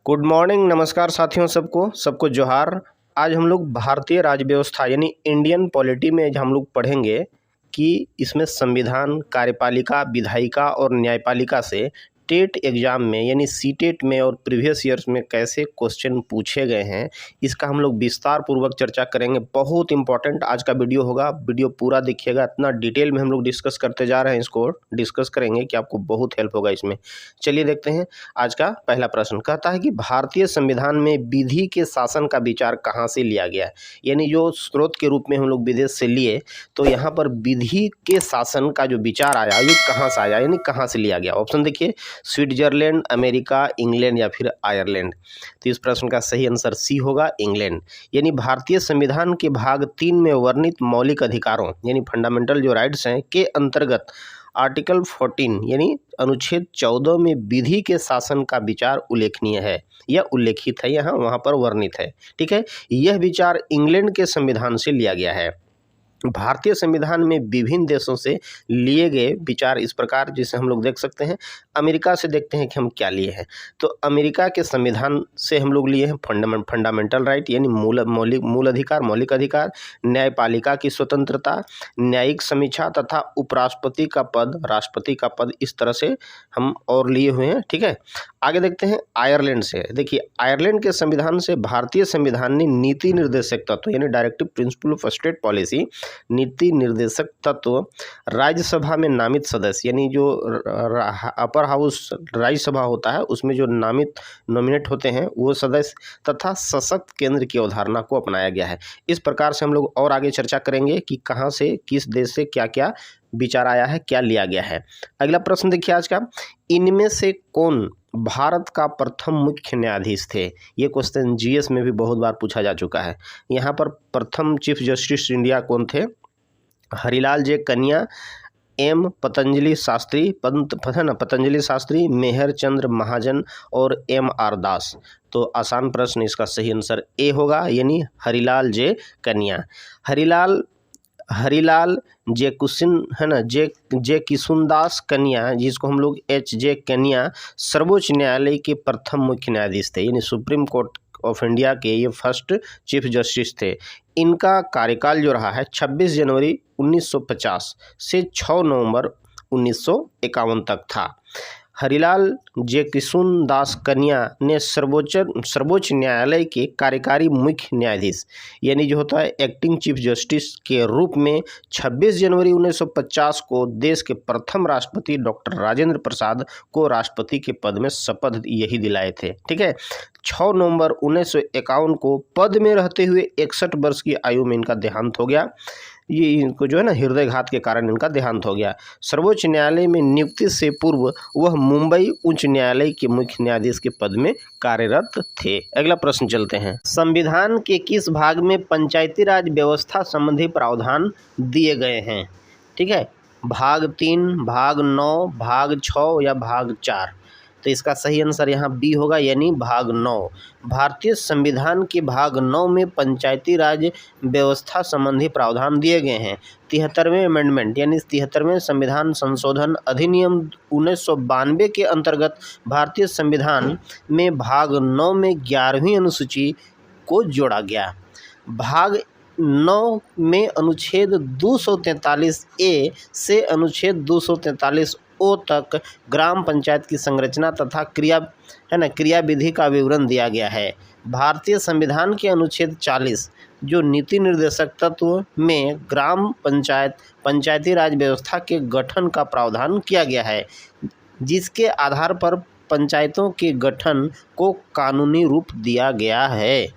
Good morning, नमस्कार साथियों, सबको जोहार। आज हम लोग भारतीय राज्य व्यवस्था यानी इंडियन पॉलिटी में हम लोग पढ़ेंगे कि इसमें संविधान, कार्यपालिका, विधायिका और न्यायपालिका से टेट एग्जाम में यानी सीटेट में और प्रीवियस ईयर्स में कैसे क्वेश्चन पूछे गए हैं, इसका हम लोग विस्तार पूर्वक चर्चा करेंगे। बहुत इंपॉर्टेंट आज का वीडियो होगा, वीडियो पूरा देखिएगा। इतना डिटेल में हम लोग डिस्कस करते जा रहे हैं, इसको डिस्कस करेंगे कि आपको बहुत हेल्प होगा इसमें। चलिए देखते हैं। आज का पहला प्रश्न कहता है कि भारतीय संविधान में विधि के शासन का विचार कहाँ से लिया गया है, यानी जो स्रोत के रूप में हम लोग विदेश से लिए, तो यहाँ पर विधि के शासन का जो विचार आया ये कहाँ से आया, यानी कहाँ से लिया गया। ऑप्शन देखिए, स्विट्जरलैंड, अमेरिका, इंग्लैंड या फिर आयरलैंड। तो इस प्रश्न का सही आंसर सी होगा, इंग्लैंड। यानी भारतीय संविधान के भाग 3 में वर्णित मौलिक अधिकारों यानी फंडामेंटल जो राइट्स हैं के अंतर्गत आर्टिकल 14 यानी अनुच्छेद 14 में विधि के शासन का विचार उल्लेखनीय है या उल्लेखित है, यहाँ वहाँ पर वर्णित है। ठीक है, यह विचार इंग्लैंड के संविधान से लिया गया है। भारतीय संविधान में विभिन्न देशों से लिए गए विचार इस प्रकार, जिसे हम लोग देख सकते हैं। अमेरिका से देखते हैं कि हम क्या लिए हैं। तो अमेरिका के संविधान से हम लोग लिए हैं फंडामेंटल राइट यानी मूल अधिकार, मौलिक अधिकार, न्यायपालिका की स्वतंत्रता, न्यायिक समीक्षा तथा उपराष्ट्रपति का पद, राष्ट्रपति का पद, इस तरह से हम और लिए हुए हैं। ठीक है, आगे देखते हैं आयरलैंड से। देखिए, आयरलैंड के संविधान से भारतीय संविधान ने नीति निर्देशक तत्व यानी directive principle of state policy, नीति निर्देशक तत्व, राज्यसभा में नामित सदस्य यानी जो अपर हाउस राज्यसभा होता है उसमें जो नॉमिनेट होते हैं वो सदस्य, तथा सशक्त केंद्र की अवधारणा को अपनाया गया है। इस प्रकार से हम लोग और आगे चर्चा करेंगे कि कहाँ से, किस देश से क्या क्या विचार आया है, क्या लिया गया है। अगला प्रश्न देखिए आज का, इनमें से कौन भारत का प्रथम मुख्य न्यायाधीश थे। ये क्वेश्चन जीएस में भी बहुत बार पूछा जा चुका है। यहाँ पर प्रथम चीफ जस्टिस इंडिया कौन थे? हरिलाल जे कन्या, एम पतंजलि शास्त्री, पतंजलि शास्त्री, मेहर चंद्र महाजन और एम आर दास। तो आसान प्रश्न, इसका सही आंसर ए होगा, यानी हरिलाल जे कन्या। हरिलाल जे कुशन है ना, जे किशुनदास कन्या, जिसको हम लोग एच जे कन्या, सर्वोच्च न्यायालय के प्रथम मुख्य न्यायाधीश थे, यानी सुप्रीम कोर्ट ऑफ इंडिया के ये फर्स्ट चीफ जस्टिस थे। इनका कार्यकाल जो रहा है 26 जनवरी 1950 से 6 नवंबर 1951 तक था। हरिलाल जे किशुनदास कन्या ने सर्वोच्च न्यायालय के कार्यकारी मुख्य न्यायाधीश यानी जो होता है एक्टिंग चीफ जस्टिस के रूप में 26 जनवरी 1950 को देश के प्रथम राष्ट्रपति डॉक्टर राजेंद्र प्रसाद को राष्ट्रपति के पद में शपथ यही दिलाए थे। ठीक है, 6 नवंबर 1951 को पद में रहते हुए 61 वर्ष की आयु में इनका देहांत हो गया। ये इनको जो है ना हृदयघात के कारण इनका देहांत हो गया। सर्वोच्च न्यायालय में नियुक्ति से पूर्व वह मुंबई उच्च न्यायालय के मुख्य न्यायाधीश के पद में कार्यरत थे। अगला प्रश्न चलते हैं, संविधान के किस भाग में पंचायती राज व्यवस्था संबंधी प्रावधान दिए गए हैं? ठीक है, भाग 3, भाग 9, भाग 6 या भाग 4। तो इसका सही आंसर यहाँ बी होगा, यानी भाग 9। भारतीय संविधान के भाग 9 में पंचायती राज व्यवस्था संबंधी प्रावधान दिए गए हैं। 73वें अमेंडमेंट यानी 73वें संविधान संशोधन अधिनियम 1992 के अंतर्गत भारतीय संविधान में भाग 9 में 11वीं अनुसूची को जोड़ा गया। भाग 9 में अनुच्छेद 243 ए से अनुच्छेद 243 ओ तक ग्राम पंचायत की संरचना तथा क्रिया विधि का विवरण दिया गया है। भारतीय संविधान के अनुच्छेद 40 जो नीति निर्देशक तत्व में ग्राम पंचायती राज व्यवस्था के गठन का प्रावधान किया गया है, जिसके आधार पर पंचायतों के गठन को कानूनी रूप दिया गया है।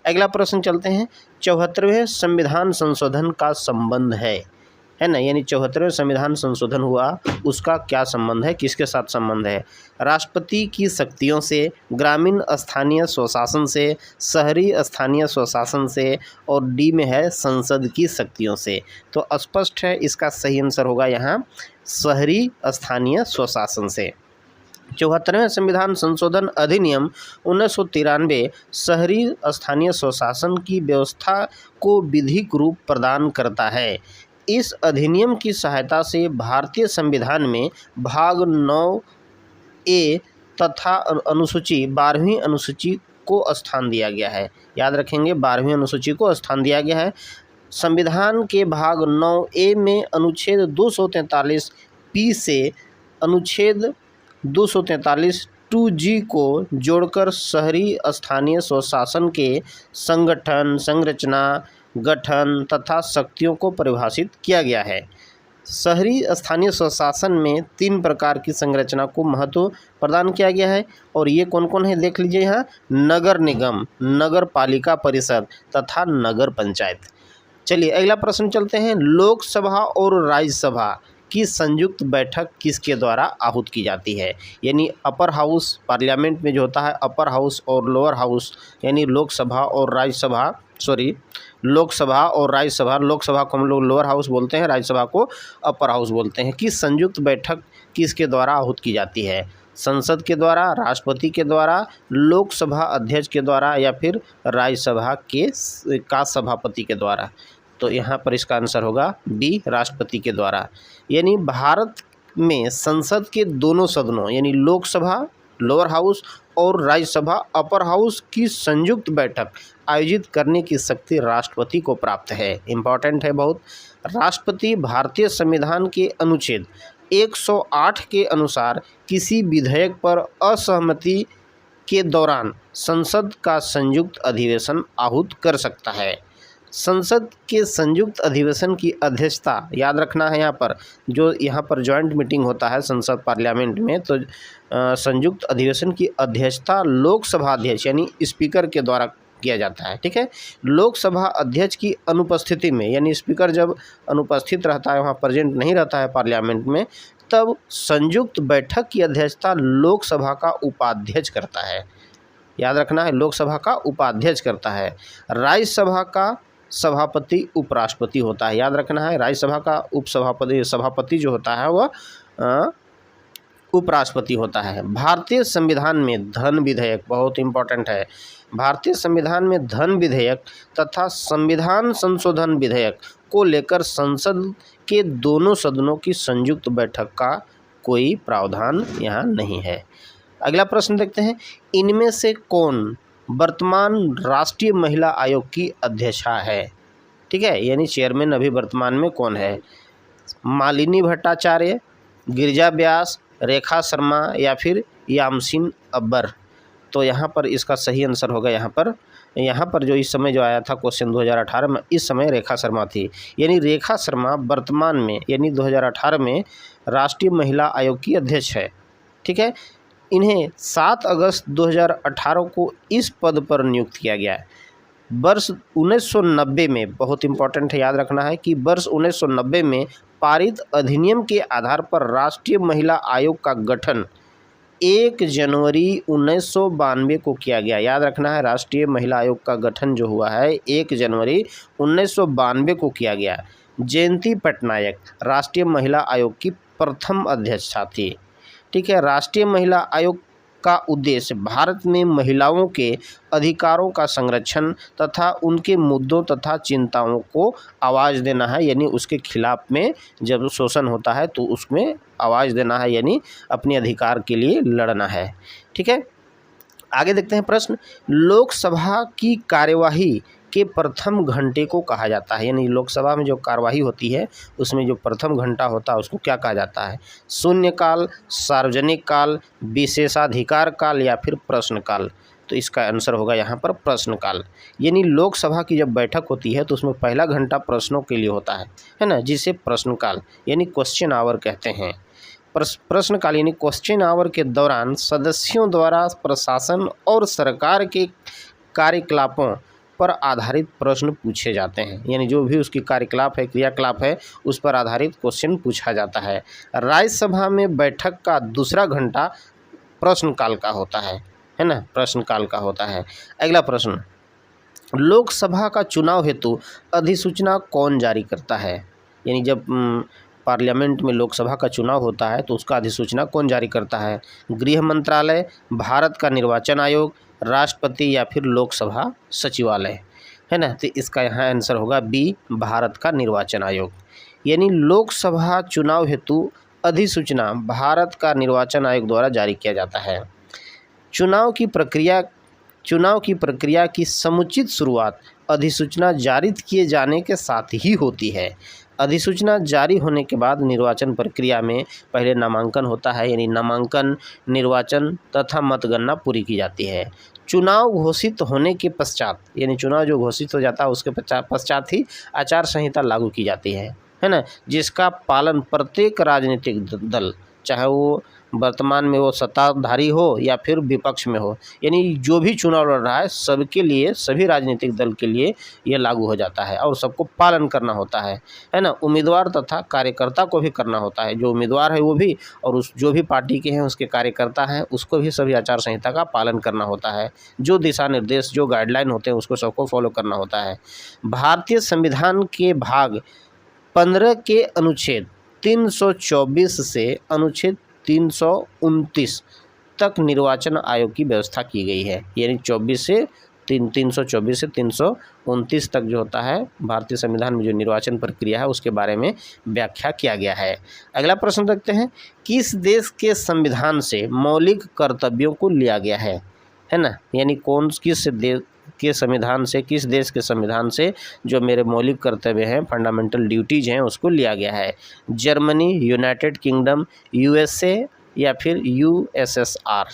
अगला प्रश्न चलते हैं, 74वें संविधान संशोधन का संबंध है ना, यानी 74वें संविधान संशोधन हुआ उसका क्या संबंध है, किसके साथ संबंध है? राष्ट्रपति की शक्तियों से, ग्रामीण स्थानीय स्वशासन से, शहरी स्थानीय स्वशासन से, और डी में है संसद की शक्तियों से। तो स्पष्ट है, इसका सही आंसर होगा यहाँ शहरी स्थानीय स्वशासन से। 74वें संविधान संशोधन अधिनियम 1993 शहरी स्थानीय स्वशासन की व्यवस्था को विधिक रूप प्रदान करता है। इस अधिनियम की सहायता से भारतीय संविधान में भाग 9 ए तथा अनुसूची 12वीं अनुसूची को स्थान दिया गया है। याद रखेंगे 12वीं अनुसूची को स्थान दिया गया है। संविधान के भाग 9A में अनुच्छेद 243 पी से अनुच्छेद 243 2G को जोड़कर शहरी स्थानीय स्वशासन के संगठन, संरचना, गठन तथा शक्तियों को परिभाषित किया गया है। शहरी स्थानीय स्वशासन में 3 प्रकार की संरचना को महत्व प्रदान किया गया है और ये कौन कौन है देख लीजिए यहाँ, नगर निगम, नगर पालिका परिषद तथा नगर पंचायत। चलिए अगला प्रश्न चलते हैं। लोकसभा और राज्यसभा की संयुक्त बैठक किसके द्वारा आहूत की जाती है? यानी अपर हाउस पार्लियामेंट में जो होता है अपर हाउस और लोअर हाउस, यानी लोकसभा और राज्यसभा, लोकसभा और राज्यसभा, लोकसभा को हम लोग लोअर हाउस बोलते हैं, राज्यसभा को अपर हाउस बोलते हैं, कि संयुक्त बैठक किसके द्वारा आहूत की जाती है? संसद के द्वारा, राष्ट्रपति के द्वारा, लोकसभा अध्यक्ष के द्वारा या फिर राज्यसभा का सभापति के द्वारा। तो यहाँ पर इसका आंसर होगा बी, राष्ट्रपति के द्वारा। यानी भारत में संसद के दोनों सदनों यानी लोकसभा लोअर हाउस और राज्यसभा अपर हाउस की संयुक्त बैठक आयोजित करने की शक्ति राष्ट्रपति को प्राप्त है। इम्पॉर्टेंट है बहुत। राष्ट्रपति भारतीय संविधान के अनुच्छेद 108 के अनुसार किसी विधेयक पर असहमति के दौरान संसद का संयुक्त अधिवेशन आहूत कर सकता है। संसद के संयुक्त अधिवेशन की अध्यक्षता याद रखना है, यहाँ पर जॉइंट मीटिंग होता है संसद पार्लियामेंट में, तो संयुक्त अधिवेशन की अध्यक्षता लोकसभा अध्यक्ष यानी स्पीकर के द्वारा किया जाता है। ठीक है, लोकसभा अध्यक्ष की अनुपस्थिति में, यानी स्पीकर जब अनुपस्थित रहता है, वहाँ प्रेजेंट नहीं रहता है पार्लियामेंट में, तब संयुक्त बैठक की अध्यक्षता लोकसभा का उपाध्यक्ष करता है। याद रखना है, लोकसभा का उपाध्यक्ष करता है। राज्यसभा का सभापति उपराष्ट्रपति होता है। याद रखना है, राज्यसभा का सभापति जो होता है वह उपराष्ट्रपति होता है। भारतीय संविधान में धन विधेयक बहुत इंपॉर्टेंट है। भारतीय संविधान में धन विधेयक तथा संविधान संशोधन विधेयक को लेकर संसद के दोनों सदनों की संयुक्त बैठक का कोई प्रावधान यहाँ नहीं है। अगला प्रश्न देखते हैं। इनमें से कौन वर्तमान राष्ट्रीय महिला आयोग की अध्यक्षा है? ठीक है, यानी चेयरमैन अभी वर्तमान में कौन है? मालिनी भट्टाचार्य, गिरिजा व्यास, रेखा शर्मा या फिर यामसिन अब्बर। तो यहाँ पर इसका सही आंसर होगा यहाँ पर जो इस समय जो आया था क्वेश्चन 2018 में, इस समय रेखा शर्मा थी। यानी रेखा शर्मा वर्तमान में यानी 2018 में राष्ट्रीय महिला आयोग की अध्यक्ष है। ठीक है, इन्हें 7 अगस्त 2018 को इस पद पर नियुक्त किया गया है। वर्ष 1990 में, बहुत इंपॉर्टेंट है याद रखना है कि वर्ष 1990 में पारित अधिनियम के आधार पर राष्ट्रीय महिला आयोग का गठन 1 जनवरी 1992 को किया गया। याद रखना है, राष्ट्रीय महिला आयोग का गठन जो हुआ है 1 जनवरी 1992 को किया गया। जयंती पटनायक राष्ट्रीय महिला आयोग की प्रथम अध्यक्षा थी। ठीक है, राष्ट्रीय महिला आयोग का उद्देश्य भारत में महिलाओं के अधिकारों का संरक्षण तथा उनके मुद्दों तथा चिंताओं को आवाज़ देना है, यानी उसके खिलाफ में जब शोषण होता है तो उसमें आवाज़ देना है, यानी अपने अधिकार के लिए लड़ना है। ठीक है, आगे देखते हैं प्रश्न। लोकसभा की कार्यवाही के प्रथम घंटे को कहा जाता है, यानी लोकसभा में जो कार्यवाही होती है उसमें जो प्रथम घंटा होता है उसको क्या कहा जाता है? शून्यकाल, सार्वजनिक काल, विशेषाधिकार काल या फिर प्रश्नकाल। तो इसका आंसर होगा यहाँ पर प्रश्नकाल। यानी लोकसभा की जब बैठक होती है तो उसमें पहला घंटा प्रश्नों के लिए होता है ना, जिसे प्रश्नकाल यानी क्वेश्चन आवर कहते हैं। प्रश्नकाल यानी क्वेश्चन आवर के दौरान सदस्यों द्वारा प्रशासन और सरकार के कार्यकलापों पर आधारित प्रश्न पूछे जाते हैं, यानी जो भी उसकी कार्यकलाप है, क्रियाकलाप है, उस पर आधारित क्वेश्चन पूछा जाता है। राज्यसभा में बैठक का दूसरा घंटा प्रश्नकाल का होता है ना, प्रश्नकाल का होता है। अगला प्रश्न, लोकसभा का चुनाव हेतु अधिसूचना कौन जारी करता है? यानी जब पार्लियामेंट में लोकसभा का चुनाव होता है तो उसका अधिसूचना कौन जारी करता है? गृह मंत्रालय, भारत का निर्वाचन आयोग, राष्ट्रपति या फिर लोकसभा सचिवालय, है ना। तो इसका यहाँ आंसर होगा बी, भारत का निर्वाचन आयोग। यानी लोकसभा चुनाव हेतु अधिसूचना भारत का निर्वाचन आयोग द्वारा जारी किया जाता है। चुनाव की प्रक्रिया की समुचित शुरुआत अधिसूचना जारी किए जाने के साथ ही होती है। अधिसूचना जारी होने के बाद निर्वाचन प्रक्रिया में पहले नामांकन होता है, यानी नामांकन, निर्वाचन तथा मतगणना पूरी की जाती है। चुनाव घोषित होने के पश्चात, यानी चुनाव जो घोषित हो जाता है उसके पश्चात ही आचार संहिता लागू की जाती है ना, जिसका पालन प्रत्येक राजनीतिक दल, चाहे वो वर्तमान में वो सत्ताधारी हो या फिर विपक्ष में हो, यानी जो भी चुनाव लड़ रहा है सबके लिए, सभी राजनीतिक दल के लिए ये लागू हो जाता है और सबको पालन करना होता है ना। उम्मीदवार तथा कार्यकर्ता को भी करना होता है, जो उम्मीदवार है वो भी, और उस जो भी पार्टी के हैं उसके कार्यकर्ता हैं उसको भी सभी आचार संहिता का पालन करना होता है। जो दिशा निर्देश, जो गाइडलाइन होते हैं उसको सबको फॉलो करना होता है। भारतीय संविधान के भाग 15 के अनुच्छेद 324 से अनुच्छेद 329 तक निर्वाचन आयोग की व्यवस्था की गई है, यानी 324 से 329 तक जो होता है भारतीय संविधान में जो निर्वाचन प्रक्रिया है उसके बारे में व्याख्या किया गया है। अगला प्रश्न देखते हैं, किस देश के संविधान से मौलिक कर्तव्यों को लिया गया है ना, यानी किस देश के संविधान से जो मेरे मौलिक कर्तव्य हैं, फंडामेंटल ड्यूटीज हैं, उसको लिया गया है। जर्मनी, यूनाइटेड किंगडम, यूएसए या फिर यूएसएसआर,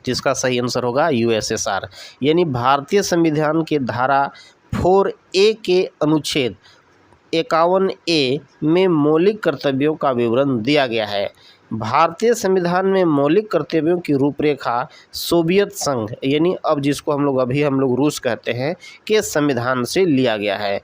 जिसका सही आंसर होगा यूएसएसआर। यानी भारतीय संविधान के धारा 4A के अनुच्छेद 51A में मौलिक कर्तव्यों का विवरण दिया गया है। भारतीय संविधान में मौलिक कर्तव्यों की रूपरेखा सोवियत संघ, यानी अब जिसको हम लोग रूस कहते हैं, के संविधान से लिया गया है।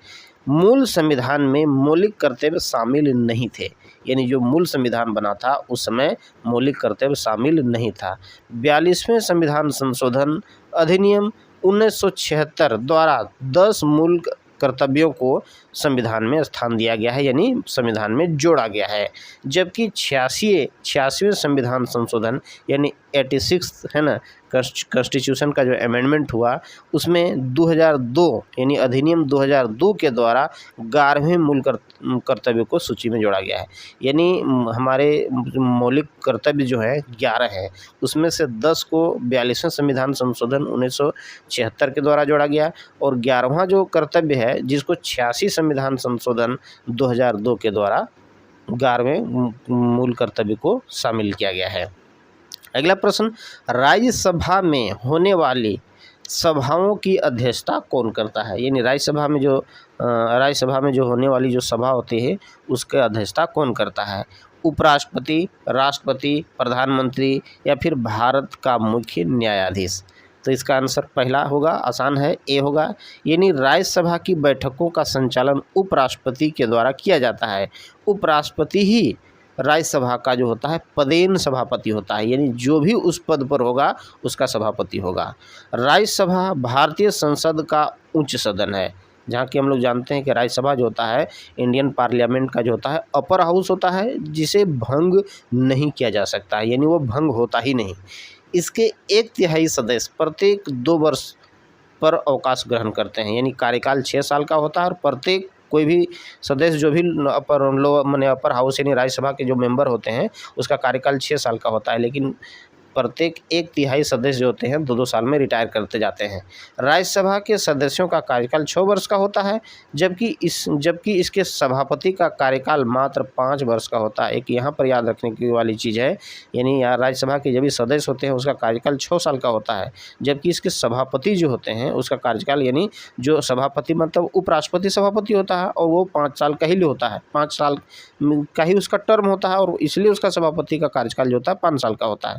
मूल संविधान में मौलिक कर्तव्य शामिल नहीं थे, यानी जो मूल संविधान बना था उस समय मौलिक कर्तव्य शामिल नहीं था। 42वें संविधान संशोधन अधिनियम 1976 द्वारा 10 मूल कर्तव्यों को संविधान में स्थान दिया गया है, यानी संविधान में जोड़ा गया है। जबकि 86वें संविधान संशोधन यानी 86 है ना, कॉन्स्टिट्यूशन का जो अमेंडमेंट हुआ उसमें 2002 यानी अधिनियम 2002 के द्वारा 11वें मूल कर्तव्य को सूची में जोड़ा गया है। यानी हमारे मौलिक कर्तव्य जो है 11 हैं, उसमें से 10 को 42वें संविधान संशोधन 1976 के द्वारा जोड़ा गया और 11वां जो कर्तव्य है जिसको 86 संविधान संशोधन 2002 के द्वारा 11वें मूल कर्तव्य को शामिल किया गया है। अगला प्रश्न, राज्यसभा में होने वाली सभाओं की अध्यक्षता कौन करता है, यानी राज्यसभा में जो होने वाली जो सभा होती है उसके अध्यक्षता कौन करता है। उपराष्ट्रपति, राष्ट्रपति, प्रधानमंत्री या फिर भारत का मुख्य न्यायाधीश। तो इसका आंसर पहला होगा, आसान है, ए होगा। यानी राज्यसभा की बैठकों का संचालन उपराष्ट्रपति के द्वारा किया जाता है। उपराष्ट्रपति ही राज्यसभा का जो होता है पदेन सभापति होता है, यानी जो भी उस पद पर होगा उसका सभापति होगा। राज्यसभा भारतीय संसद का उच्च सदन है, जहाँ की हम लोग जानते हैं कि राज्यसभा जो होता है इंडियन पार्लियामेंट का जो होता है अपर हाउस होता है, जिसे भंग नहीं किया जा सकता, यानी वो भंग होता ही नहीं। इसके 1/3 सदस्य प्रत्येक 2 वर्ष पर अवकाश ग्रहण करते हैं, यानी कार्यकाल 6 साल का होता है और प्रत्येक कोई भी सदस्य जो भी अपर हाउस यानी राज्यसभा के जो मेंबर होते हैं उसका कार्यकाल 6 साल का होता है, लेकिन प्रत्येक 1/3 सदस्य जो होते हैं 2-2 साल में रिटायर करते जाते हैं। राज्यसभा के सदस्यों का कार्यकाल 6 वर्ष का होता है, जबकि इसके सभापति का कार्यकाल मात्र 5 वर्ष का होता है। एक यहाँ पर याद रखने की वाली चीज़ है, यानी यहाँ राज्यसभा के जो भी सदस्य होते हैं उसका कार्यकाल 6 साल का होता है, जबकि इसके सभापति जो होते हैं उसका कार्यकाल, यानी जो सभापति मतलब उपराष्ट्रपति सभापति होता है और वो 5 साल का ही होता है, 5 साल का ही उसका टर्म होता है और इसलिए उसका सभापति का कार्यकाल जो होता है 5 साल का होता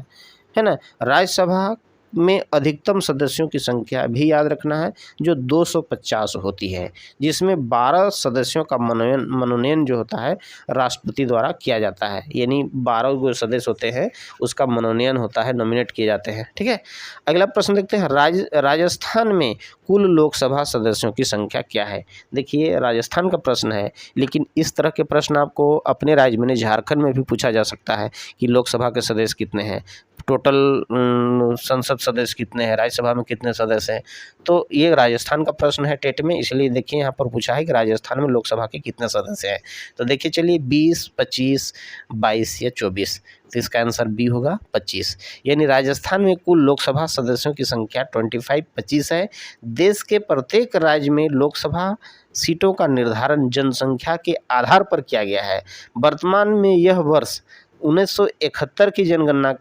है ना। राज्यसभा में अधिकतम सदस्यों की संख्या भी याद रखना है जो 250 होती है, जिसमें 12 सदस्यों का मनोनयन जो होता है राष्ट्रपति द्वारा किया जाता है, यानी 12 जो सदस्य होते हैं उसका मनोनयन होता है, नॉमिनेट किए जाते हैं। ठीक है, अगला प्रश्न देखते हैं, राजस्थान में कुल लोकसभा सदस्यों की संख्या क्या है। देखिए राजस्थान का प्रश्न है, लेकिन इस तरह के प्रश्न आपको अपने राज्य में झारखंड में भी पूछा जा सकता है कि लोकसभा के सदस्य कितने हैं, टोटल संसद सदस्य कितने हैं, राज्यसभा में कितने सदस्य हैं। तो ये राजस्थान का प्रश्न है टेट में, इसलिए देखिए यहाँ पर पूछा है कि राजस्थान में लोकसभा के कितने सदस्य हैं। तो देखिए चलिए 20, 25, 22 या 24, तो इसका आंसर बी होगा 25। यानी राजस्थान में कुल लोकसभा सदस्यों की संख्या 25 है। देश के प्रत्येक राज्य में लोकसभा सीटों का निर्धारण जनसंख्या के आधार पर किया गया है। वर्तमान में यह वर्ष 1971 की जनगणना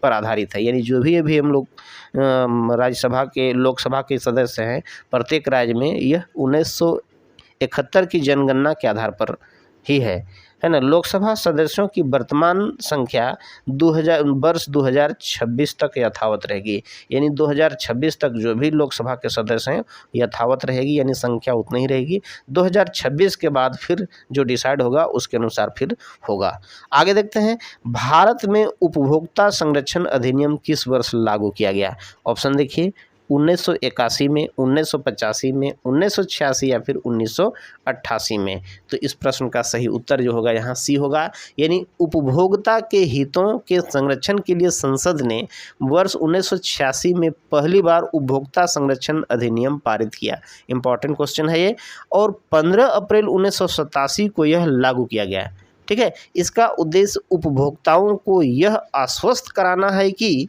पर आधारित है। यानी जो भी अभी हम लोग राज्यसभा के लोकसभा के सदस्य हैं प्रत्येक राज्य में, यह 1971 की जनगणना के आधार पर ही है ना। लोकसभा सदस्यों की वर्तमान संख्या वर्ष 2026 तक यथावत रहेगी। यानी 2026 तक जो भी लोकसभा के सदस्य हैं यथावत रहेगी, यानी संख्या उतनी ही रहेगी। 2026 के बाद फिर जो डिसाइड होगा उसके अनुसार फिर होगा। आगे देखते हैं, भारत में उपभोक्ता संरक्षण अधिनियम किस वर्ष लागू किया गया। ऑप्शन देखिए 1981 में, 1985 में, 1986 या फिर 1988 में। तो इस प्रश्न का सही उत्तर जो होगा यहाँ सी होगा। यानी उपभोक्ता के हितों के संरक्षण के लिए संसद ने वर्ष 1986 में पहली बार उपभोक्ता संरक्षण अधिनियम पारित किया। इंपॉर्टेंट क्वेश्चन है ये। और 15 अप्रैल 1987 को यह लागू किया गया। ठीक है, इसका उद्देश्य उपभोक्ताओं को यह आश्वस्त कराना है कि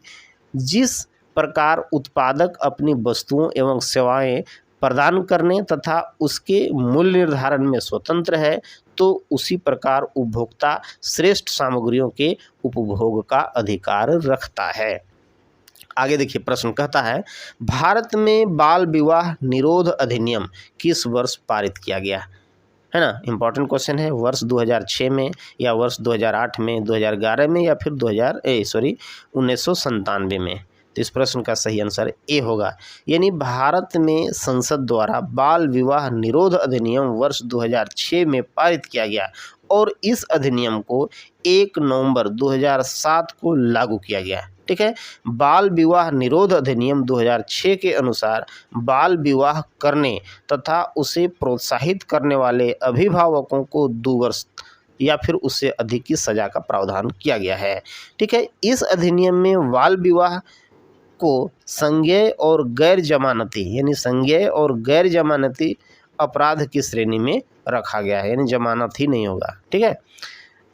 जिस प्रकार उत्पादक अपनी वस्तुओं एवं सेवाएं प्रदान करने तथा उसके मूल्य निर्धारण में स्वतंत्र है, तो उसी प्रकार उपभोक्ता श्रेष्ठ सामग्रियों के उपभोग का अधिकार रखता है। आगे देखिए प्रश्न कहता है, भारत में बाल विवाह निरोध अधिनियम किस वर्ष पारित किया गया, है ना। इंपॉर्टेंट क्वेश्चन है। वर्ष 2006 में या वर्ष 2008 में, 2011 में या फिर 1997 में। तो इस प्रश्न का सही आंसर ए होगा। यानी भारत में संसद द्वारा बाल विवाह निरोध अधिनियम वर्ष 2006 में पारित किया गया और इस अधिनियम को 1 नवंबर 2007 को लागू किया गया। ठीक है, बाल विवाह निरोध अधिनियम 2006 के अनुसार बाल विवाह करने तथा उसे प्रोत्साहित करने वाले अभिभावकों को 2 वर्ष या फिर उससे अधिक की सजा का प्रावधान किया गया है। ठीक है, इस अधिनियम में बाल विवाह को संज्ञेय और गैर जमानती, यानी संज्ञेय और गैर जमानती अपराध की श्रेणी में रखा गया है, यानी जमानत ही नहीं होगा। ठीक है,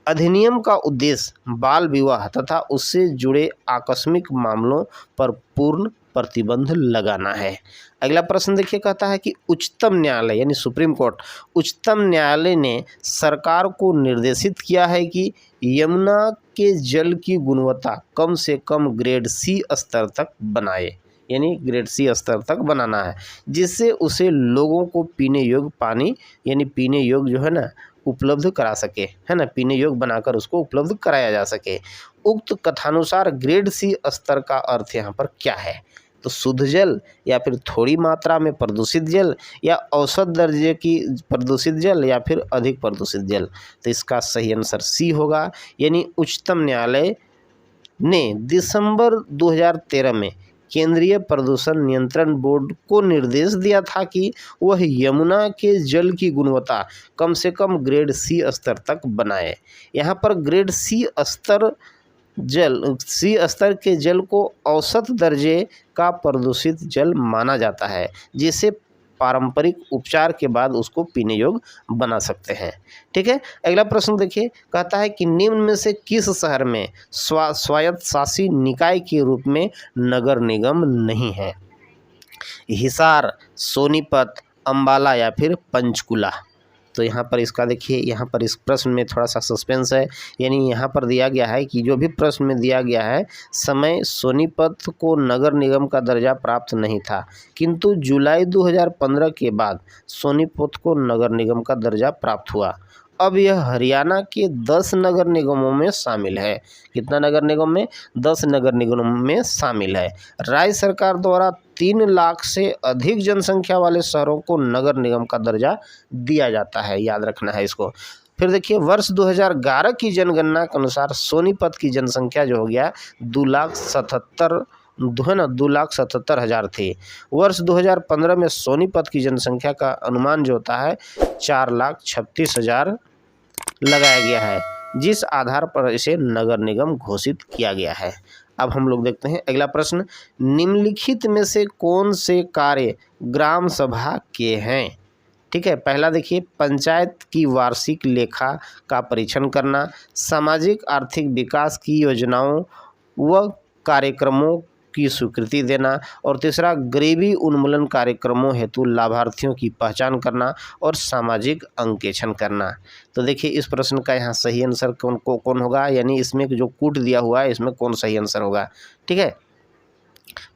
अधिनियम का उद्देश्य बाल विवाह तथा उससे जुड़े आकस्मिक मामलों पर पूर्ण प्रतिबंध लगाना है। अगला प्रश्न देखिए, कहता है कि उच्चतम न्यायालय यानी सुप्रीम कोर्ट, उच्चतम न्यायालय ने सरकार को निर्देशित किया है कि यमुना के जल की गुणवत्ता कम से कम ग्रेड सी स्तर तक बनाए, यानी ग्रेड सी स्तर तक बनाना है, जिससे उसे लोगों को पीने योग्य पानी यानी पीने योग्य जो है ना उपलब्ध करा सके, है ना, पीने योग्य बनाकर उसको उपलब्ध कराया जा सके। उक्त कथानुसार ग्रेड सी स्तर का अर्थ यहाँ पर क्या है। तो शुद्ध जल या फिर थोड़ी मात्रा में प्रदूषित जल या औसत दर्जे की प्रदूषित जल या फिर अधिक प्रदूषित जल। तो इसका सही आंसर सी होगा। यानी उच्चतम न्यायालय ने दिसंबर 2013 में केंद्रीय प्रदूषण नियंत्रण बोर्ड को निर्देश दिया था कि वह यमुना के जल की गुणवत्ता कम से कम ग्रेड सी स्तर तक बनाए। यहाँ पर ग्रेड सी स्तर के जल को औसत दर्जे का प्रदूषित जल माना जाता है, जिसे पारंपरिक उपचार के बाद उसको पीने योग्य बना सकते हैं। ठीक है, अगला प्रश्न देखिए, कहता है कि निम्न में से किस शहर में स्वायत्त शासी निकाय के रूप में नगर निगम नहीं है। हिसार, सोनीपत, अंबाला या फिर पंचकुला। तो यहाँ पर इसका देखिए, यहाँ पर इस प्रश्न में थोड़ा सा सस्पेंस है। यानी यहाँ पर दिया गया है कि जो भी प्रश्न में दिया गया है समय सोनीपत को नगर निगम का दर्जा प्राप्त नहीं था, किंतु जुलाई 2015 के बाद सोनीपत को नगर निगम का दर्जा प्राप्त हुआ। अब यह हरियाणा के 10 नगर निगमों में शामिल है। कितना नगर निगम में? 10 नगर निगमों में शामिल है। राज्य सरकार द्वारा 3 लाख से अधिक जनसंख्या वाले शहरों को नगर निगम का दर्जा दिया जाता है, याद रखना है इसको। फिर देखिए, वर्ष 2011 की जनगणना के अनुसार सोनीपत की जनसंख्या जो हो गया 2,77,000 थी। वर्ष 2015 में सोनीपत की जनसंख्या का अनुमान जो होता है 4,36,000 लगाया गया है, जिस आधार पर इसे नगर निगम घोषित किया गया है। अब हम लोग देखते हैं अगला प्रश्न, निम्नलिखित में से कौन से कार्य ग्राम सभा के हैं? ठीक है, पहला देखिए, पंचायत की वार्षिक लेखा का परीक्षण करना, सामाजिक आर्थिक विकास की योजनाओं व कार्यक्रमों की स्वीकृति देना, और तीसरा, गरीबी उन्मूलन कार्यक्रमों हेतु लाभार्थियों की पहचान करना और सामाजिक अंकेक्षण करना। तो देखिए इस प्रश्न का यहाँ सही आंसर कौन होगा, यानी इसमें जो कूट दिया हुआ है इसमें कौन सही आंसर होगा। ठीक है,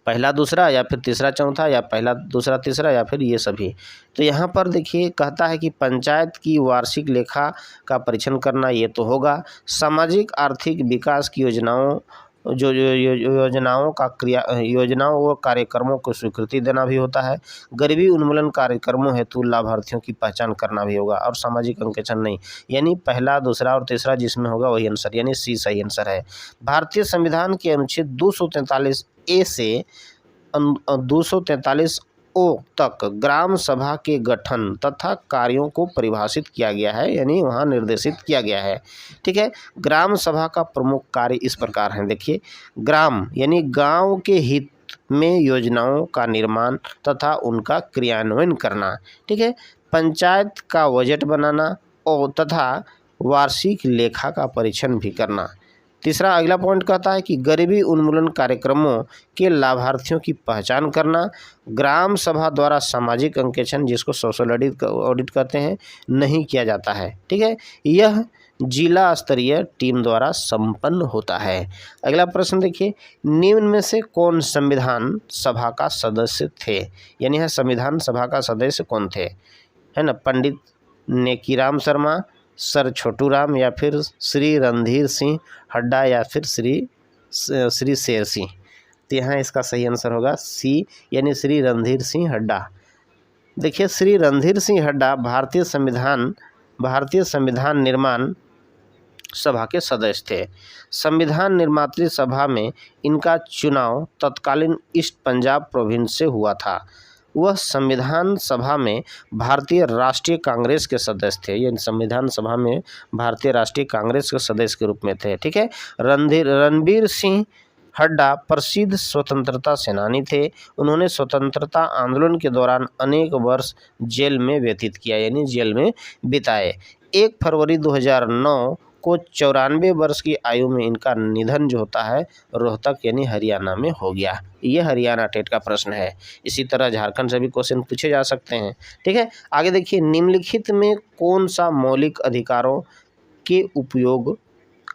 पहला दूसरा या फिर तीसरा चौथा, या पहला दूसरा तीसरा, या फिर ये सभी। तो यहाँ पर देखिए कहता है कि पंचायत की वार्षिक लेखा का परीक्षण करना, ये तो होगा। सामाजिक आर्थिक विकास की योजनाओं योजनाओं व कार्यक्रमों को स्वीकृति देना भी होता है। गरीबी उन्मूलन कार्यक्रमों हेतु लाभार्थियों की पहचान करना भी होगा, और सामाजिक अंकेक्षण नहीं, यानी पहला दूसरा और तीसरा जिसमें होगा वही आंसर, यानी सी सही आंसर है। भारतीय संविधान के अनुच्छेद 243 ए से 243 ओ तक ग्राम सभा के गठन तथा कार्यों को परिभाषित किया गया है, यानी वहाँ निर्देशित किया गया है। ठीक है, ग्राम सभा का प्रमुख कार्य इस प्रकार है। देखिए, ग्राम यानी गांव के हित में योजनाओं का निर्माण तथा उनका क्रियान्वयन करना। ठीक है, पंचायत का बजट बनाना और तथा वार्षिक लेखा का परीक्षण भी करना। तीसरा अगला पॉइंट कहता है कि गरीबी उन्मूलन कार्यक्रमों के लाभार्थियों की पहचान करना। ग्राम सभा द्वारा सामाजिक अंकेक्षण, जिसको सोशल ऑडिट कहते हैं, नहीं किया जाता है। ठीक है, यह जिला स्तरीय टीम द्वारा संपन्न होता है। अगला प्रश्न देखिए, निम्न में से कौन संविधान सभा का सदस्य थे? यानी है संविधान सभा का सदस्य कौन थे? है ना, पंडित नेकीराम शर्मा, सर छोटू राम, या फिर श्री रणधीर सिंह हड्डा, या फिर श्री शेर सिंह। तो यहाँ इसका सही आंसर होगा सी, यानी श्री रणधीर सिंह हड्डा। देखिए, श्री रणधीर सिंह हड्डा भारतीय संविधान निर्माण सभा के सदस्य थे। संविधान निर्मात्री सभा में इनका चुनाव तत्कालीन ईस्ट पंजाब प्रोविंस से हुआ था। वह संविधान सभा में भारतीय राष्ट्रीय कांग्रेस के सदस्य थे। ये संविधान सभा में भारतीय राष्ट्रीय कांग्रेस के सदस्य के रूप में थे। ठीक है, रणबीर सिंह हड्डा प्रसिद्ध स्वतंत्रता सेनानी थे। उन्होंने स्वतंत्रता आंदोलन के दौरान अनेक वर्ष जेल में व्यतीत किया, यानी जेल में बिताए। 1 फरवरी 2009 को 94 वर्ष की आयु में इनका निधन जो होता है रोहतक यानी हरियाणा में हो गया। ये हरियाणा टेट का प्रश्न है। इसी तरह झारखंड से भी क्वेश्चन पूछे जा सकते हैं। ठीक है, आगे देखिए, निम्नलिखित में कौन सा मौलिक अधिकारों के उपयोग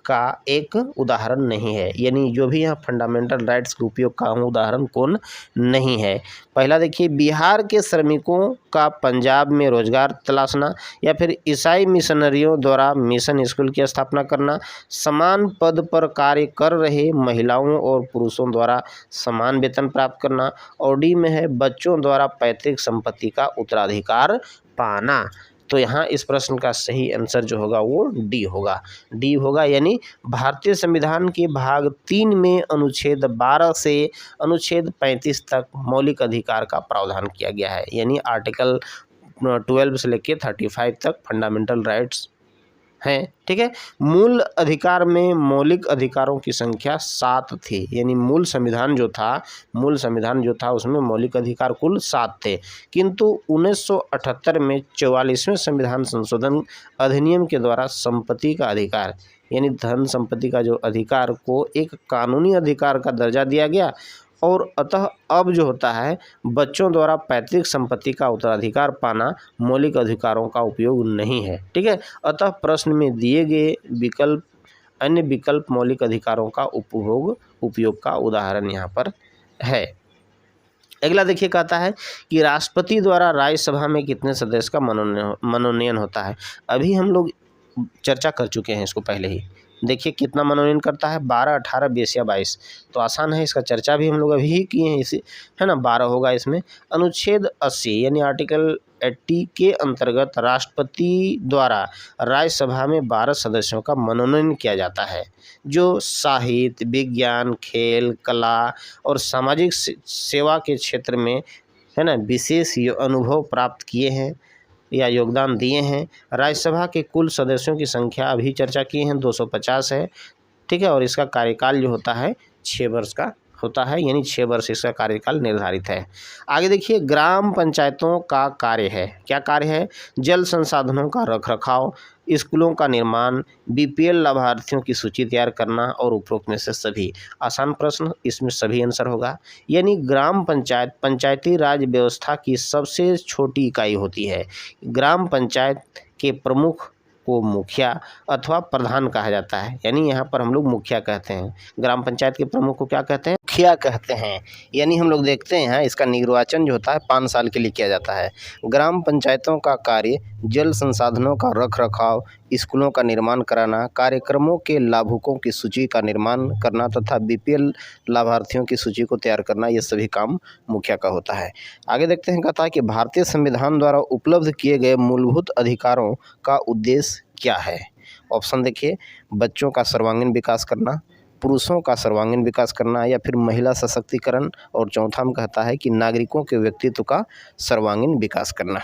का एक उदाहरण नहीं है? यानी जो भी यहाँ फंडामेंटल राइट्स के उपयोग का उदाहरण कौन नहीं है? पहला देखिए, बिहार के श्रमिकों का पंजाब में रोजगार तलाशना, या फिर ईसाई मिशनरियों द्वारा मिशन स्कूल की स्थापना करना, समान पद पर कार्य कर रहे महिलाओं और पुरुषों द्वारा समान वेतन प्राप्त करना, और डी में है बच्चों द्वारा पैतृक संपत्ति का उत्तराधिकार पाना। तो यहाँ इस प्रश्न का सही आंसर जो होगा वो डी होगा, यानी भारतीय संविधान के भाग 3 में अनुच्छेद 12 से अनुच्छेद 35 तक मौलिक अधिकार का प्रावधान किया गया है। यानी आर्टिकल 12 से लेकर 35 तक फंडामेंटल राइट्स हैं। ठीक है, मूल अधिकार में मौलिक अधिकारों की संख्या 7 थी। यानी मूल संविधान जो था उसमें मौलिक अधिकार कुल 7 थे, किंतु 1978 में 44वें संविधान संशोधन अधिनियम के द्वारा संपत्ति का अधिकार, यानी धन संपत्ति का जो अधिकार को एक कानूनी अधिकार का दर्जा दिया गया, और अतः अब जो होता है बच्चों द्वारा पैतृक संपत्ति का उत्तराधिकार पाना मौलिक अधिकारों का उपयोग नहीं है। ठीक है, अतः प्रश्न में दिए गए अन्य विकल्प मौलिक अधिकारों का उपयोग का उदाहरण यहाँ पर है। अगला देखिए, कहता है कि राष्ट्रपति द्वारा राज्यसभा में कितने सदस्य का मनोनयन होता है? अभी हम लोग चर्चा कर चुके हैं इसको पहले ही। देखिए कितना मनोनयन करता है, 12, 18, 20 या 22। तो आसान है, इसका चर्चा भी हम लोग अभी ही किए हैं, इसी है ना, 12 होगा इसमें। अनुच्छेद 80 यानी आर्टिकल 80 के अंतर्गत राष्ट्रपति द्वारा राज्यसभा में 12 सदस्यों का मनोनयन किया जाता है, जो साहित्य, विज्ञान, खेल, कला और सामाजिक सेवा के क्षेत्र में है ना विशेष अनुभव प्राप्त किए हैं या योगदान दिए हैं। राज्यसभा के कुल सदस्यों की संख्या अभी चर्चा की है 250 है। ठीक है, और इसका कार्यकाल जो होता है 6 वर्ष का होता है, यानी 6 वर्ष इसका कार्यकाल निर्धारित है। आगे देखिए, ग्राम पंचायतों का कार्य है, क्या कार्य है? जल संसाधनों का रखरखाव, स्कूलों का निर्माण, बीपीएल लाभार्थियों की सूची तैयार करना और उपरोक्त में से सभी। आसान प्रश्न, इसमें सभी आंसर होगा। यानी ग्राम पंचायत पंचायती राज व्यवस्था की सबसे छोटी इकाई होती है। ग्राम पंचायत के प्रमुख को मुखिया अथवा प्रधान कहा जाता है, यानी यहाँ पर हम लोग मुखिया कहते हैं। ग्राम पंचायत के प्रमुख को क्या कहते हैं? मुखिया कहते हैं। यानी हम लोग देखते हैं इसका निर्वाचन जो होता है 5 साल के लिए किया जाता है। ग्राम पंचायतों का कार्य जल संसाधनों का रखरखाव, स्कूलों का निर्माण कराना, कार्यक्रमों के लाभुकों की सूची का निर्माण करना तथा बीपीएल लाभार्थियों की सूची को तैयार करना, ये सभी काम मुखिया का होता है। आगे देखते हैं, कहता है कि भारतीय संविधान द्वारा उपलब्ध किए गए मूलभूत अधिकारों का उद्देश्य क्या है? ऑप्शन देखिए, बच्चों का सर्वांगीण विकास करना, पुरुषों का सर्वांगीण विकास करना, या फिर महिला सशक्तिकरण, और चौथा में कहता है कि नागरिकों के व्यक्तित्व का सर्वांगीण विकास करना।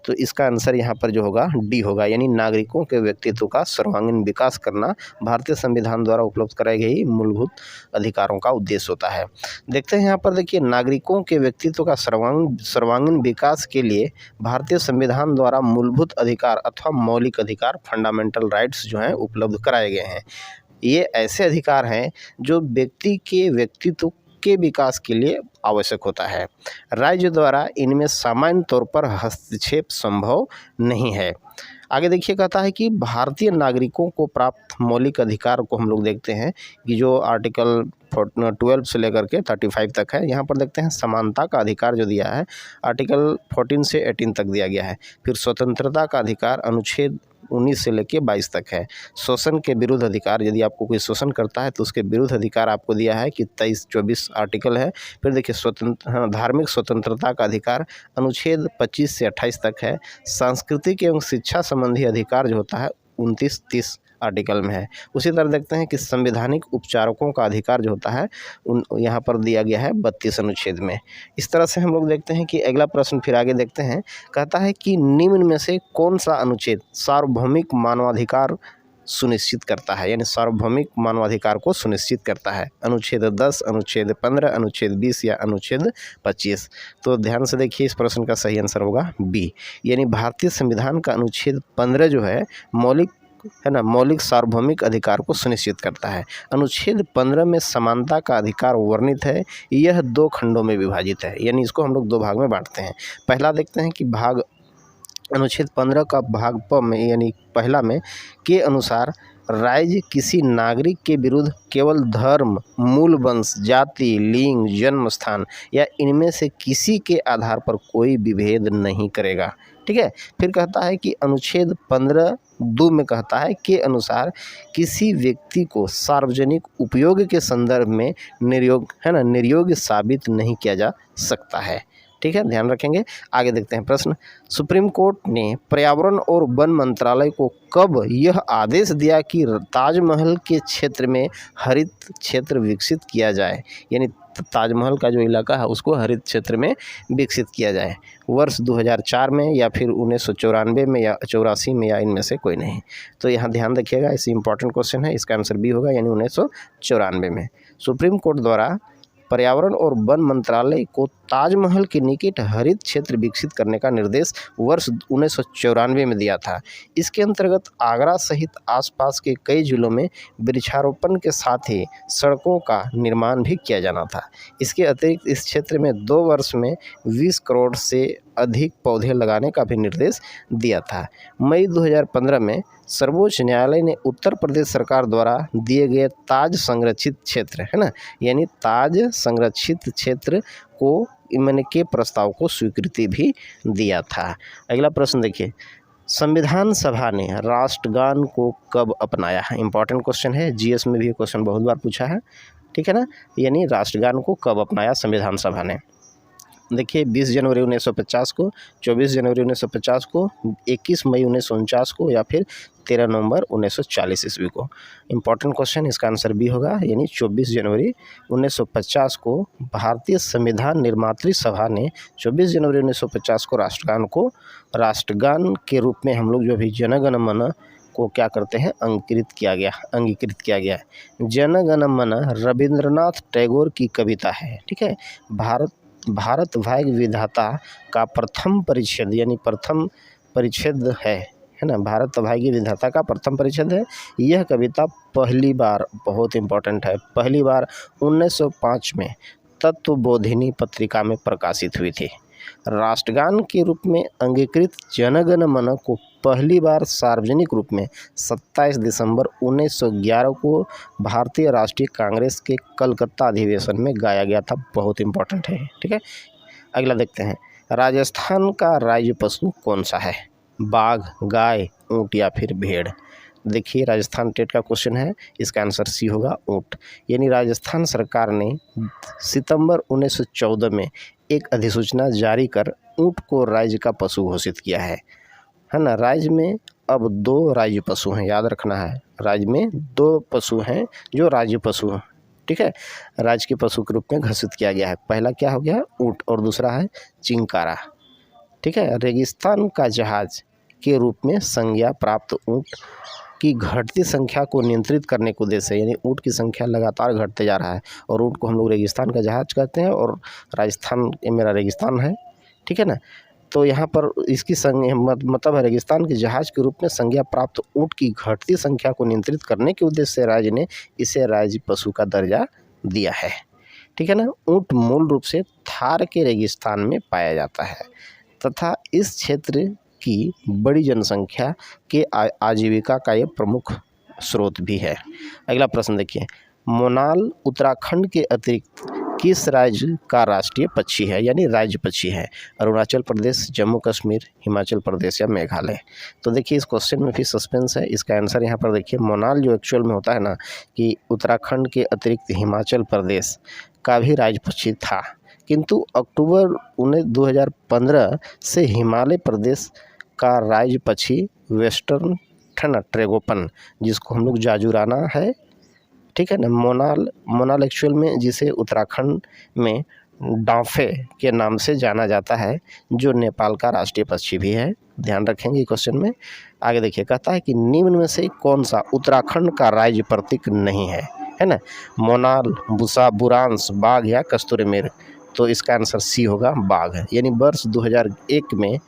तो इसका आंसर यहाँ पर जो होगा डी होगा, यानी नागरिकों के व्यक्तित्व का सर्वांगीण विकास करना भारतीय संविधान द्वारा उपलब्ध कराई गई मूलभूत अधिकारों का उद्देश्य होता है। देखते हैं यहाँ पर, देखिए, नागरिकों के व्यक्तित्व का सर्वांगीण विकास के लिए भारतीय संविधान द्वारा मूलभूत अधिकार अथवा मौलिक अधिकार, फंडामेंटल राइट्स जो हैं उपलब्ध कराए गए हैं। ये ऐसे अधिकार हैं जो व्यक्ति के व्यक्तित्व के विकास के लिए आवश्यक होता है। राज्य द्वारा इनमें सामान्य तौर पर हस्तक्षेप संभव नहीं है। आगे देखिए, कहता है कि भारतीय नागरिकों को प्राप्त मौलिक अधिकार को हम लोग देखते हैं कि जो आर्टिकल 12 से लेकर के 35 तक है। यहाँ पर देखते हैं समानता का अधिकार जो दिया है आर्टिकल 14 से 18 तक दिया गया है। फिर स्वतंत्रता का अधिकार अनुच्छेद 19 से लेकर 22 तक है। शोषण के विरुद्ध अधिकार, यदि आपको कोई शोषण करता है तो उसके विरुद्ध अधिकार आपको दिया है कि 23-24 आर्टिकल है। फिर देखिए धार्मिक स्वतंत्रता का अधिकार अनुच्छेद 25 से 28 तक है। सांस्कृतिक एवं शिक्षा संबंधी अधिकार जो होता है 29-30 आर्टिकल में है। उसी तरह देखते हैं कि संवैधानिक उपचारकों का अधिकार जो होता है यहाँ पर दिया गया है 32 अनुच्छेद में। इस तरह से हम लोग देखते हैं कि अगला प्रश्न फिर आगे देखते हैं, कहता है कि निम्न में से कौन सा अनुच्छेद सार्वभौमिक मानवाधिकार सुनिश्चित करता है, यानी सार्वभौमिक मानवाधिकार को सुनिश्चित करता है? अनुच्छेद 10, अनुच्छेद 15, अनुच्छेद 20 या अनुच्छेद 25? तो ध्यान से देखिए, इस प्रश्न का सही आंसर होगा बी, यानी भारतीय संविधान का अनुच्छेद 15 जो है मौलिक सार्वभौमिक अधिकार को सुनिश्चित करता है। अनुच्छेद 15 में समानता का अधिकार वर्णित है। यह 2 खंडों में विभाजित है, यानी इसको हम लोग 2 भाग में बांटते हैं। पहला देखते हैं कि अनुच्छेद 15 का भाग प में, यानी पहला में, के अनुसार राज्य किसी नागरिक के विरुद्ध केवल धर्म, मूल वंश, जाति, लिंग, जन्म स्थान या इनमें से किसी के आधार पर कोई विभेद नहीं करेगा। ठीक है। फिर कहता है कि अनुच्छेद 15(2) में कहता है के अनुसार किसी व्यक्ति को सार्वजनिक उपयोग के संदर्भ में निर्योग्य साबित नहीं किया जा सकता है। ठीक है, ध्यान रखेंगे। आगे देखते हैं प्रश्न, सुप्रीम कोर्ट ने पर्यावरण और वन मंत्रालय को कब यह आदेश दिया कि ताजमहल के क्षेत्र में हरित क्षेत्र विकसित किया जाए, यानी ताजमहल का जो इलाका है उसको हरित क्षेत्र में विकसित किया जाए? वर्ष 2004 में, या फिर 1994 में, या 84 में, या इनमें से कोई नहीं? तो यहाँ ध्यान रखिएगा, इसे इंपॉर्टेंट क्वेश्चन है, इसका आंसर बी होगा, यानी 1994 में। सुप्रीम कोर्ट द्वारा पर्यावरण और वन मंत्रालय को ताजमहल के निकट हरित क्षेत्र विकसित करने का निर्देश वर्ष 1994 में दिया था। इसके अंतर्गत आगरा सहित आसपास के कई जिलों में वृक्षारोपण के साथ ही सड़कों का निर्माण भी किया जाना था। इसके अतिरिक्त इस क्षेत्र में 2 वर्ष में 20 करोड़ से अधिक पौधे लगाने का भी निर्देश दिया था। मई 2015 में सर्वोच्च न्यायालय ने उत्तर प्रदेश सरकार द्वारा दिए गए ताज संरक्षित क्षेत्र यानी ताज संरक्षित क्षेत्र को के प्रस्ताव को स्वीकृति भी दिया था। अगला प्रश्न देखिए, संविधान सभा ने राष्ट्रगान को कब अपनाया? इंपॉर्टेंट क्वेश्चन है, जीएस में भी क्वेश्चन बहुत बार पूछा है। ठीक है ना, यानी राष्ट्रगान को कब अपनाया संविधान सभा ने? देखिए 20 जनवरी 1950 को, 24 जनवरी 1950 को, 21 मई 1949 को, या फिर 13 नवंबर 1940 ईस्वी को? इंपॉर्टेंट क्वेश्चन, इसका आंसर बी होगा, यानी 24 जनवरी 1950 को भारतीय संविधान निर्मात्री सभा ने 24 जनवरी 1950 को राष्ट्रगान के रूप में हम लोग जो भी जन गण मन को क्या करते हैं, अंगीकृत किया गया है। जन गण मन रविंद्रनाथ टैगोर की कविता है। ठीक है, भारत भाग्य विधाता का प्रथम परिच्छेद, यानी प्रथम परिच्छेद है ना, भारत भाग्य विधाता का प्रथम परिच्छेद है। यह कविता पहली बार, बहुत इंपॉर्टेंट है, पहली बार 1905 में तत्वबोधिनी पत्रिका में प्रकाशित हुई थी। राष्ट्रगान के रूप में अंगीकृत जन गण मन को पहली बार सार्वजनिक रूप में 27 दिसंबर 1911 को भारतीय राष्ट्रीय कांग्रेस के कलकत्ता अधिवेशन में गाया गया था। बहुत इंपॉर्टेंट है। ठीक है, अगला देखते हैं, राजस्थान का राज्य पशु कौन सा है, बाघ, गाय, ऊँट या फिर भेड़। देखिए, राजस्थान टेट का क्वेश्चन है, इसका आंसर सी होगा, ऊँट। यानी राजस्थान सरकार ने सितंबर 1914 में एक अधिसूचना जारी कर ऊँट को राज्य का पशु घोषित किया है ना। राज्य में अब 2 राज्य पशु हैं, याद रखना है, राज्य में 2 पशु हैं जो राज्य पशु हैं। ठीक है, राज्य के पशु के रूप में घोषित किया गया है। पहला क्या हो गया, ऊँट, और दूसरा है चिंकारा। ठीक है, रेगिस्तान का जहाज के रूप में संज्ञा प्राप्त ऊँट की घटती संख्या को नियंत्रित करने के उद्देश्य से, यानी ऊँट की संख्या लगातार घटते जा रहा है और ऊँट को हम लोग रेगिस्तान का जहाज कहते हैं, और राजस्थान ये मेरा रेगिस्तान है। ठीक है ना, तो यहाँ पर इसकी मतलब है रेगिस्तान के जहाज के रूप में संज्ञा प्राप्त ऊँट की घटती संख्या को नियंत्रित करने के उद्देश्य से राज्य ने इसे राज्य पशु का दर्जा दिया है। ठीक है ना, ऊँट मूल रूप से थार के रेगिस्तान में पाया जाता है तथा इस क्षेत्र की बड़ी जनसंख्या के आजीविका का ये प्रमुख स्रोत भी है। अगला प्रश्न देखिए, मोनाल उत्तराखंड के अतिरिक्त किस राज्य का राष्ट्रीय पक्षी है, यानी राज्य पक्षी है, अरुणाचल प्रदेश, जम्मू कश्मीर, हिमाचल प्रदेश या मेघालय। तो देखिए, इस क्वेश्चन में भी सस्पेंस है, इसका आंसर यहाँ पर देखिए, मोनाल जो एक्चुअल में होता है ना, कि उत्तराखंड के अतिरिक्त हिमाचल प्रदेश का भी राज्य पक्षी था, किंतु अक्टूबर 2015 से हिमालय प्रदेश का राज्य पक्षी वेस्टर्न ट्रेगोपन, जिसको हम लोग जाजुराना है, ठीक है ना, मोनाल एक्चुअल में जिसे उत्तराखंड में डांफे के नाम से जाना जाता है, जो नेपाल का राष्ट्रीय पक्षी भी है। ध्यान रखेंगे क्वेश्चन में। आगे देखिए, कहता है कि निम्न में से कौन सा उत्तराखंड का राज्य प्रतीक नहीं है ना, मोनाल, बुसा, बुरांश, बाघ या कस्तूरी मृग। तो इसका आंसर सी होगा, बाघ है। यानी वर्ष 2001 में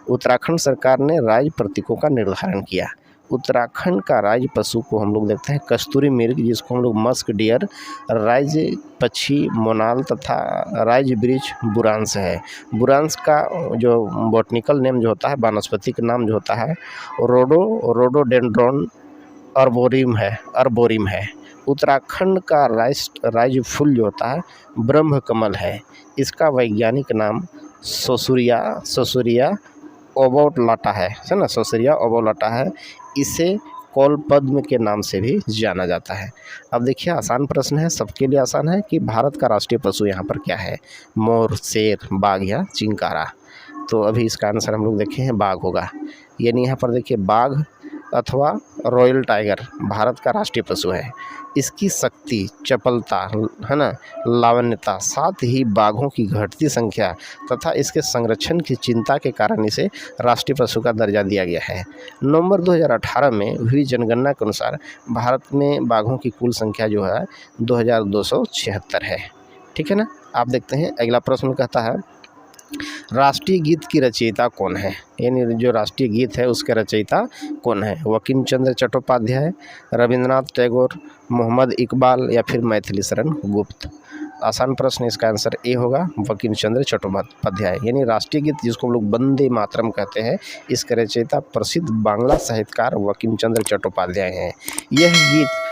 उत्तराखंड सरकार ने राज्य प्रतीकों का निर्धारण किया। उत्तराखंड का राज्य पशु को हम लोग देखते हैं कस्तूरी मृग, जिसको हम लोग मस्क डियर, राज्य पक्षी मोनाल तथा राज्य वृक्ष बुरांश है। बुरांश का जो बॉटनिकल नेम जो होता है, वानस्पतिक नाम जो होता है, रोडोडेंड्रॉन अर्बोरियम है। उत्तराखंड का राज्य फूल जो होता है ब्रह्म कमल है। इसका वैज्ञानिक नाम सोसूरिया ओबोलाटा है ना, सोसूरिया ओबोलाटा है। इसे कौलपद्म के नाम से भी जाना जाता है। अब देखिए, आसान प्रश्न है, सबके लिए आसान है कि भारत का राष्ट्रीय पशु यहाँ पर क्या है, मोर, शेर, बाघ या चिंकारा। तो अभी इसका आंसर हम लोग देखे हैं, बाघ होगा। यानी यहाँ पर देखिए, बाघ अथवा रॉयल टाइगर भारत का राष्ट्रीय पशु है। इसकी शक्ति, चपलता है ना, लावण्यता, साथ ही बाघों की घटती संख्या तथा इसके संरक्षण की चिंता के कारण इसे राष्ट्रीय पशु का दर्जा दिया गया है। नवंबर 2018 में हुई जनगणना के अनुसार भारत में बाघों की कुल संख्या जो है 2276 है। ठीक है ना। आप देखते हैं अगला प्रश्न कहता है, राष्ट्रीय गीत की रचयिता कौन है, यानी जो राष्ट्रीय गीत है उसके रचयिता कौन है। बंकिम चंद्र चट्टोपाध्याय, रविंद्रनाथ टैगोर, मोहम्मद इकबाल या फिर मैथिली शरण गुप्त। आसान प्रश्न, इसका आंसर ए होगा, बंकिम चंद्र चट्टोपाध्याय। यानी राष्ट्रीय गीत जिसको हम लोग वंदे मातरम कहते हैं, इसके रचयिता प्रसिद्ध बांग्ला साहित्यकार बंकिम चंद्र चट्टोपाध्याय हैं। यह गीत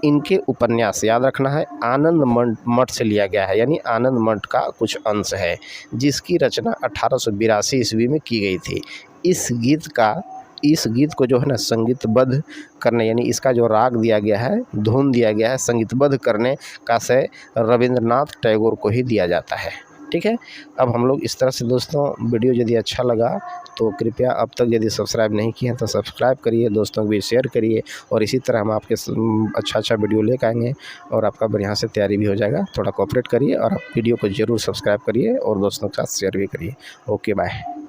इनके उपन्यास, याद रखना है, आनंद मठ से लिया गया है, यानी आनंद मठ का कुछ अंश है, जिसकी रचना 1882 ईस्वी में की गई थी। इस गीत को जो है ना संगीतबद्ध करने, यानी इसका जो राग दिया गया है, धुन दिया गया है, संगीतबद्ध करने का श्रेय रविंद्रनाथ टैगोर को ही दिया जाता है। ठीक है। अब हम लोग इस तरह से दोस्तों, वीडियो यदि अच्छा लगा तो कृपया अब तक यदि सब्सक्राइब नहीं किए हैं तो सब्सक्राइब करिए, दोस्तों को भी शेयर करिए, और इसी तरह हम आपके अच्छा वीडियो लेकर आएंगे और आपका बढ़िया से तैयारी भी हो जाएगा। थोड़ा कोऑपरेट करिए और आप वीडियो को ज़रूर सब्सक्राइब करिए और दोस्तों के साथ शेयर भी करिए। Okay, bye.